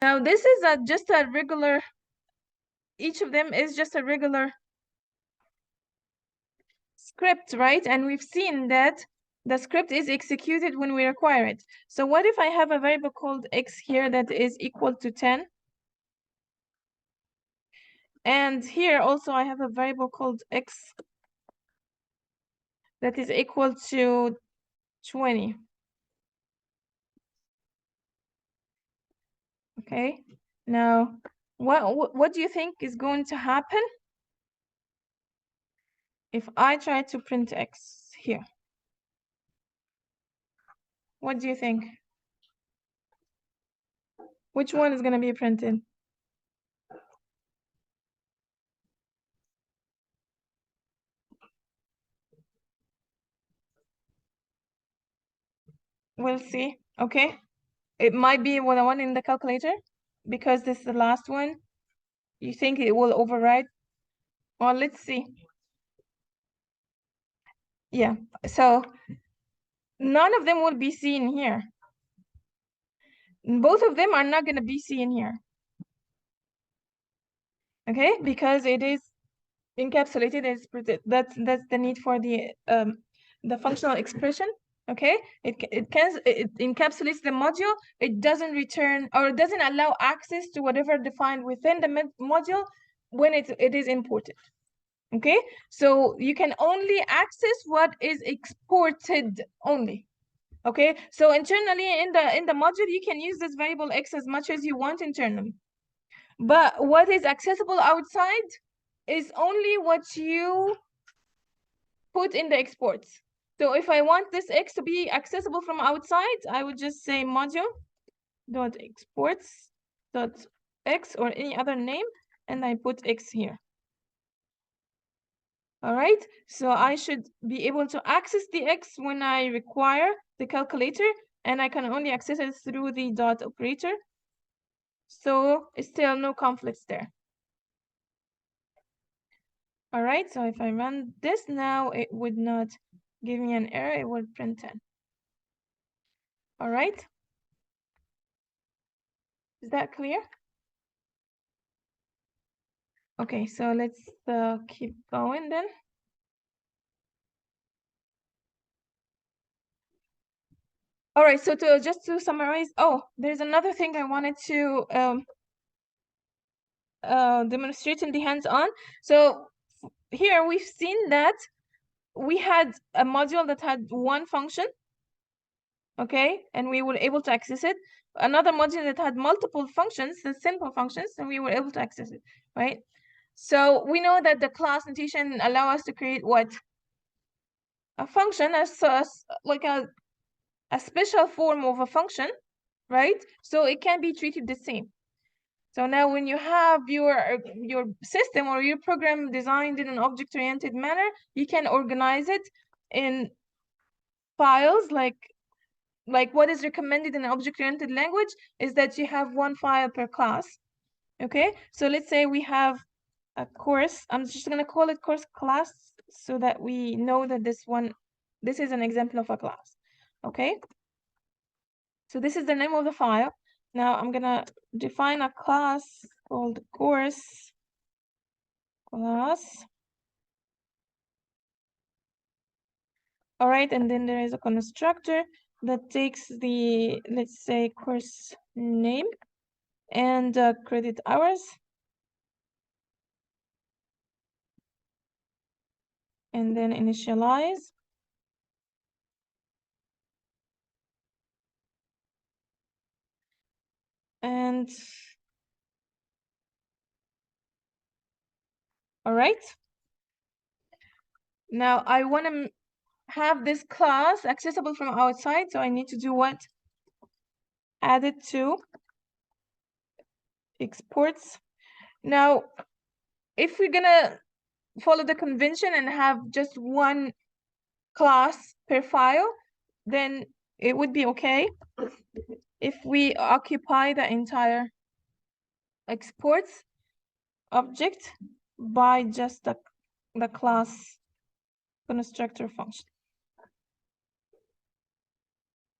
Now this is just a regular, each of them is just a regular script, right? And we've seen that the script is executed when we require it. So what if I have a variable called x here that is equal to 10? And here also I have a variable called x that is equal to 20. Okay, now what do you think is going to happen if I try to print x here? What do you think? Which one is going to be printed? We'll see. Okay, it might be the one in the calculator because this is the last one. You think it will override? Well, let's see. Yeah, so none of them will be seen here. Both of them are not going to be seen here. Okay, because it is encapsulated as that's the need for the functional expression. Okay, it encapsulates the module. It doesn't return, or it doesn't allow access to whatever defined within the module when it is imported. Okay, so you can only access what is exported only. Okay, so internally in the module you can use this variable x as much as you want internally, but what is accessible outside is only what you put in the exports. So if I want this x to be accessible from outside, I would just say module dot exports dot x or any other name, and I put x here. All right, so I should be able to access the x when I require the calculator, and I can only access it through the dot operator. So still no conflicts there. All right, so if I run this now, it would not give me an error, it would print 10. All right, is that clear? Okay, so let's keep going then. All right, so just to summarize, oh, there's another thing I wanted to demonstrate in the hands-on. So here we've seen that we had a module that had one function, okay, and we were able to access it. Another module that had multiple functions, the simple functions, and we were able to access it, right? So we know that the class notation allow us to create what? A function as like a special form of a function, right? So it can be treated the same. So now when you have your system or your program designed in an object-oriented manner, you can organize it in files like what is recommended in an object-oriented language is that you have one file per class. Okay, so let's say we have a course. I'm just going to call it course class so that we know that this is an example of a class. Okay, so this is the name of the file. Now I'm going to define a class called course class. All right, and then there is a constructor that takes the, let's say, course name and credit hours. And then initialize. And all right. Now I want to have this class accessible from outside, so I need to do what? Add it to exports. Now, if we're gonna follow the convention and have just one class per file, then it would be okay if we occupy the entire exports object by just the class constructor function.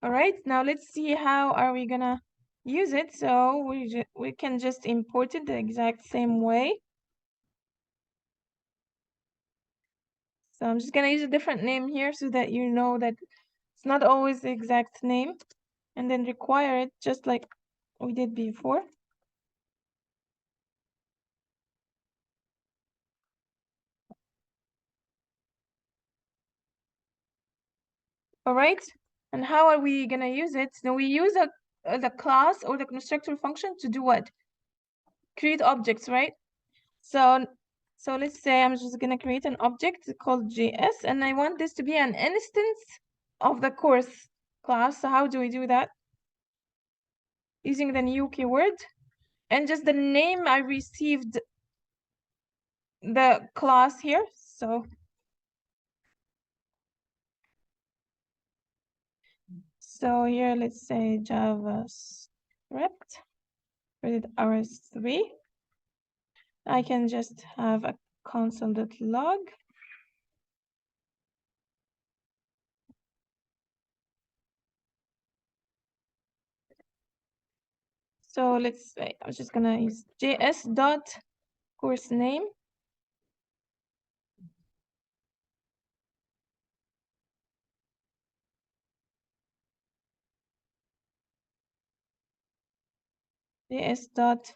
All right, now let's see how are we gonna use it. So we can just import it the exact same way. So I'm just gonna use a different name here so that you know that it's not always the exact name, and then require it just like we did before. All right, and how are we gonna use it? Now we use the class or the constructor function to do what? Create objects, right? So let's say I'm just gonna create an object called JS, and I want this to be an instance of the course class. So how do we do that? Using the new keyword and just the name I received the class here. So here, let's say JavaScript, credit hours 3. I can just have a console.log. So let's say I'm just gonna use JS dot course name. JS dot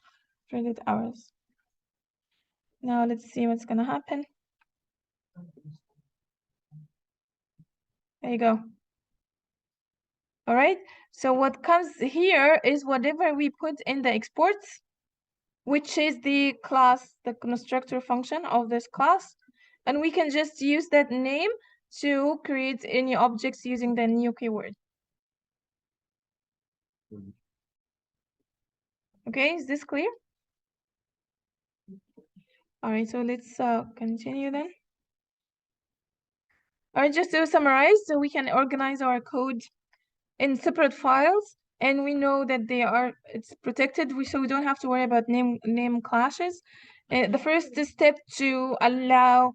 credit hours. Now let's see what's gonna happen. There you go. All right. So what comes here is whatever we put in the exports, which is the class, the constructor function of this class. And we can just use that name to create any objects using the new keyword. Okay, is this clear? All right, so let's continue then. All right, just to summarize, so we can organize our code in separate files, and we know that it's protected, so we don't have to worry about name clashes. The first step to allow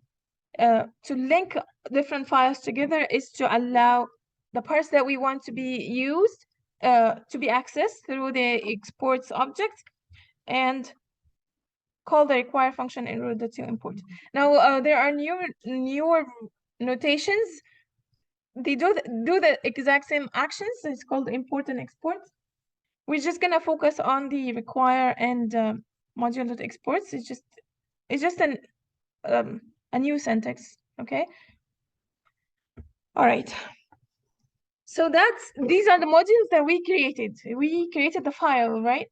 to link different files together is to allow the parts that we want to be used to be accessed through the exports object and call the require function in order to import. Now there are newer notations. They do the exact same actions. It's called import and export. We're just gonna focus on the require and module.exports. It's just a new syntax. Okay. All right. So these are the modules that we created. We created the file, right?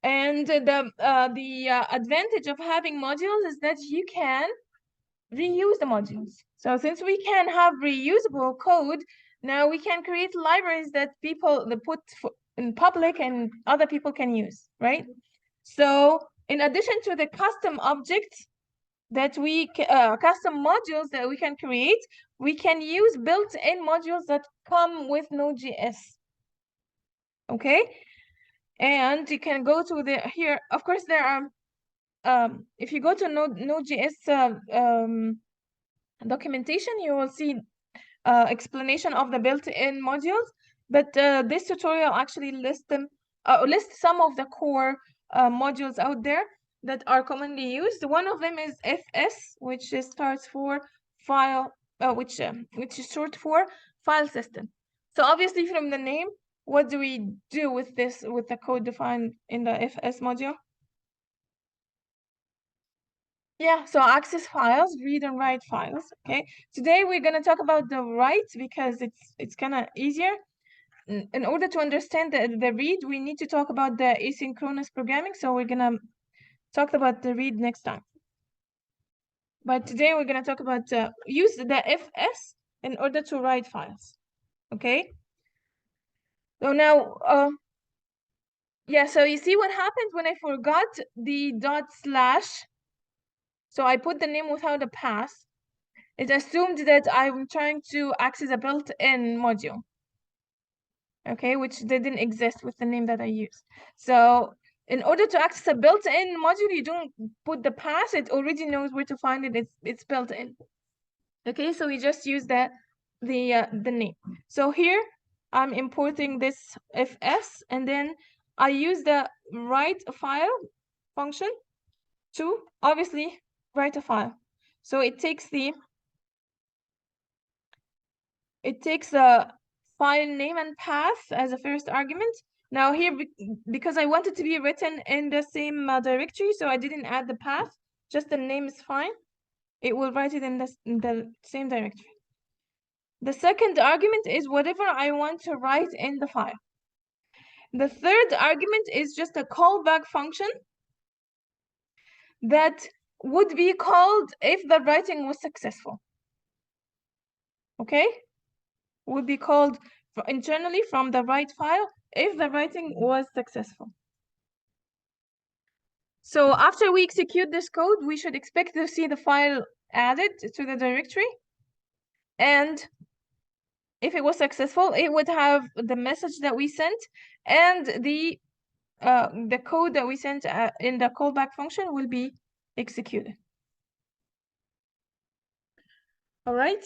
And the advantage of having modules is that you can reuse the modules. So since we can have reusable code, now we can create libraries that people put in public and other people can use, right? So in addition to the custom objects that custom modules that we can create, we can use built-in modules that come with Node.js. Okay, and you can go to here. Of course, there are. If you go to Node.js documentation, you will see explanation of the built-in modules. But this tutorial actually lists some of the core modules out there that are commonly used. One of them is FS, which starts for file, which is short for file system. So obviously from the name, what do we do with the code defined in the FS module? Yeah, so access files, read and write files. Okay, today we're gonna talk about the write because it's kind of easier. In order to understand the read, we need to talk about the asynchronous programming. So we're gonna talk about the read next time. But today we're gonna talk about use the FS in order to write files. Okay. So now, yeah. So you see what happened when I forgot the /. So I put the name without a pass. It assumed that I'm trying to access a built-in module, okay, which didn't exist with the name that I used. So in order to access a built-in module, you don't put the pass, it already knows where to find it, it's built in. Okay, so we just use the name. So here I'm importing this FS, and then I use the write file function to obviously write a file. So it takes the file name and path as a first argument. Now here, because I want it to be written in the same directory, so I didn't add the path, just the name is fine. It will write it in the same directory. The second argument is whatever I want to write in the file. The third argument is just a callback function that would be called if the writing was successful. Okay? Would be called internally from the write file if the writing was successful. So after we execute this code, we should expect to see the file added to the directory. And if it was successful, it would have the message that we sent and the code that we sent in the callback function will be executed. All right.